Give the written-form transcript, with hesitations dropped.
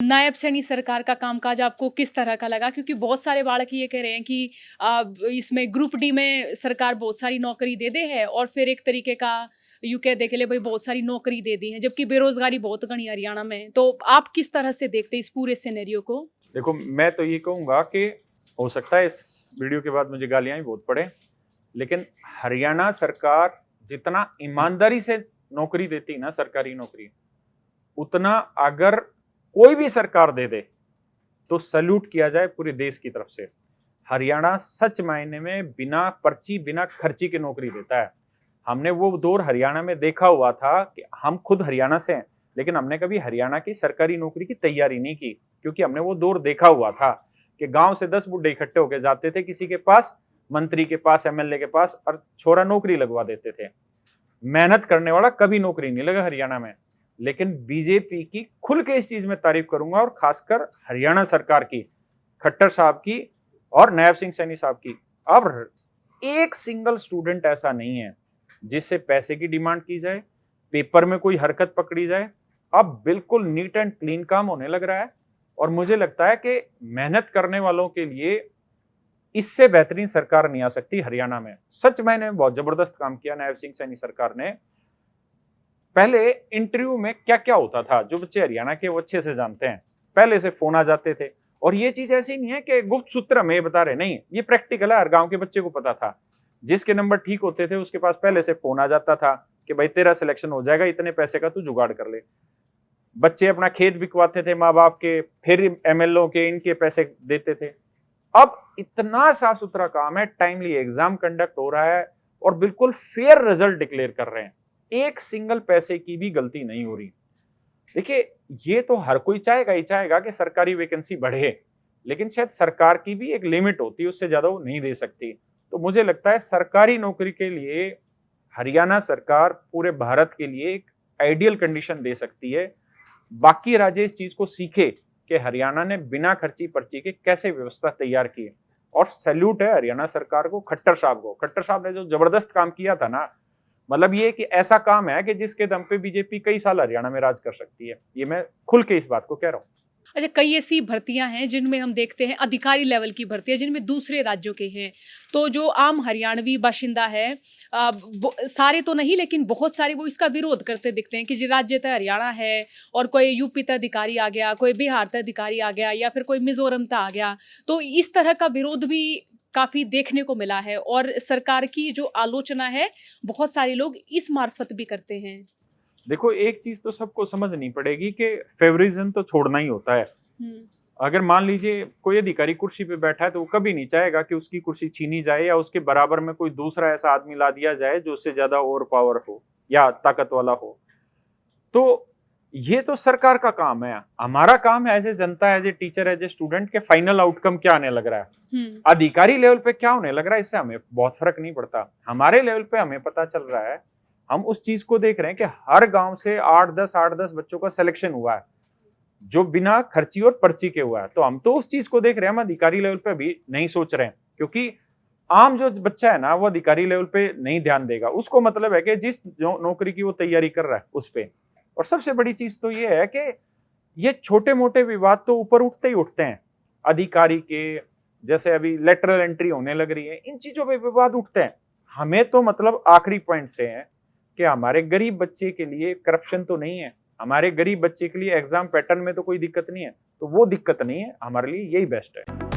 नायब सैनी सरकार का कामकाज आपको किस तरह का लगा? क्योंकि बहुत सारे बालक ये कह रहे हैं कि इसमें ग्रुप डी में सरकार बहुत सारी नौकरी दे दे है और फिर एक तरीके का यूँ कह दे के लिए भई बहुत सारी नौकरी दे दी है, जबकि बेरोज़गारी बहुत घनी है हरियाणा में। तो आप किस तरह से देखते हैं इस पूरे सिनेरियो को? देखो, मैं तो ये कहूँगा कि हो सकता है इस वीडियो के बाद मुझे गालियाँ भी बहुत पड़े, लेकिन हरियाणा सरकार जितना ईमानदारी से नौकरी देती है ना, सरकारी नौकरी, उतना अगर कोई भी सरकार दे दे तो सैल्यूट किया जाए पूरे देश की तरफ से। हरियाणा सच मायने में बिना पर्ची, बिना खर्ची की नौकरी देता है। हमने वो दौर हरियाणा में देखा हुआ था कि हम खुद हरियाणा से हैं, लेकिन हमने कभी हरियाणा की सरकारी नौकरी की तैयारी नहीं की, क्योंकि हमने वो दौर देखा हुआ था कि गांव से 10 बुड्ढे इकट्ठे होकर जाते थे किसी के पास, मंत्री के पास, एमएलए के पास, और छोरा नौकरी लगवा देते थे। मेहनत करने वाला कभी नौकरी नहीं लगा हरियाणा में। लेकिन बीजेपी की खुल के इस चीज में तारीफ करूंगा, और खासकर हरियाणा सरकार की, खट्टर साहब की और नायब सिंह सैनी साहब की। अब एक सिंगल स्टूडेंट ऐसा नहीं है जिससे पैसे की डिमांड की जाए, पेपर में कोई हरकत पकड़ी जाए। अब बिल्कुल नीट एंड क्लीन काम होने लग रहा है, और मुझे लगता है कि मेहनत करने वालों के लिए इससे बेहतरीन सरकार नहीं आ सकती हरियाणा में। सच मैंने बहुत जबरदस्त काम किया नायब सिंह सैनी सरकार ने। पहले इंटरव्यू में क्या क्या होता था, जो बच्चे हरियाणा के वो अच्छे से जानते हैं, पहले से फोन आ जाते थे। और ये चीज ऐसी नहीं है कि गुप्त सूत्र हमें बता रहे, नहीं, ये प्रैक्टिकल है, हर गांव के बच्चे को पता था। जिसके नंबर ठीक होते थे उसके पास पहले से फोन आ जाता था कि भाई तेरा सिलेक्शन हो जाएगा, इतने पैसे का तू जुगाड़ कर ले। बच्चे अपना खेत बिकवाते थे माँ बाप के, फिर एमएलओ के, इनके पैसे देते थे। अब इतना साफ सुथरा काम है, टाइमली एग्जाम कंडक्ट हो रहा है और बिल्कुल फेयर रिजल्ट डिक्लेयर कर रहे हैं, एक सिंगल पैसे की भी गलती नहीं हो रही। देखिए, ये तो हर कोई चाहेगा ही चाहेगा कि सरकारी वैकेंसी बढ़े, लेकिन शायद सरकार की भी एक लिमिट होती है, उससे ज्यादा वो नहीं दे सकती। तो मुझे लगता है सरकारी नौकरी के लिए हरियाणा सरकार पूरे भारत के लिए एक आइडियल कंडीशन दे सकती है। बाकी राज्य इस चीज को सीखे कि हरियाणा ने बिना खर्ची पर्ची के कैसे व्यवस्था तैयार की है। और सैल्यूट है हरियाणा सरकार को, खट्टर साहब को। खट्टर साहब ने जो जबरदस्त काम किया था ना, मतलब ये कि ऐसा काम है कि जिसके दम पे बीजेपी कई साल हरियाणा में राज कर सकती है। ये मैं खुल के इस बात को कह रहा हूँ। अच्छा, कई ऐसी भर्तियां हैं जिनमें हम देखते हैं अधिकारी लेवल की भर्तियां जिनमें दूसरे राज्यों के हैं। तो जो आम हरियाणवी बाशिंदा है, सारे तो नहीं लेकिन बहुत सारे वो इसका विरोध करते दिखते हैं कि जी राज्य तो हरियाणा है और कोई यूपी का अधिकारी आ गया, कोई बिहार का अधिकारी आ गया या फिर कोई मिजोरम का आ गया। तो इस तरह का विरोध भी काफी देखने को मिला है और सरकार की जो आलोचना है बहुत सारे लोग इस मार्फत भी करते हैं। देखो, एक चीज तो सबको समझनी पड़ेगी कि फेवरिज्म तो छोड़ना ही होता है। हम्म। अगर मान लीजिए कोई अधिकारी कुर्सी पे बैठा है तो वो कभी नहीं चाहेगा कि उसकी कुर्सी छीनी जाए या उसके बराबर में कोई दूसरा ऐसा आदमी ला दिया जाए जो उससे ज्यादा ओवर पावर हो या ताकत वाला हो। तो ये तो सरकार का काम है। हमारा काम है एज ए जनता, as a teacher, as a student के फाइनल आउटकम क्या आने लग रहा है। अधिकारी लेवल पे क्या होने लग रहा है, इससे हमें बहुत फर्क नहीं पड़ता। हमारे लेवल पे हमें पता चल रहा है, हम उस चीज को देख रहे हैं कि हर गांव से 8-10 बच्चों का सिलेक्शन हुआ है जो बिना खर्ची और पर्ची के हुआ है। तो हम तो उस चीज को देख रहे हैं, हम अधिकारी लेवल पे भी नहीं सोच रहे हैं, क्योंकि आम जो बच्चा है ना वो अधिकारी लेवल पे नहीं ध्यान देगा। उसको मतलब है कि जिस जो नौकरी की वो तैयारी कर रहा है उस पे। और सबसे बड़ी चीज तो ये है कि ये छोटे मोटे विवाद तो ऊपर उठते ही उठते हैं। अधिकारी के, जैसे अभी लेटरल एंट्री होने लग रही है, इन चीजों पे विवाद उठते हैं। हमें तो मतलब आखिरी पॉइंट से है कि हमारे गरीब बच्चे के लिए करप्शन तो नहीं है, हमारे गरीब बच्चे के लिए एग्जाम पैटर्न में तो कोई दिक्कत नहीं है, तो वो दिक्कत नहीं है, हमारे लिए यही बेस्ट है।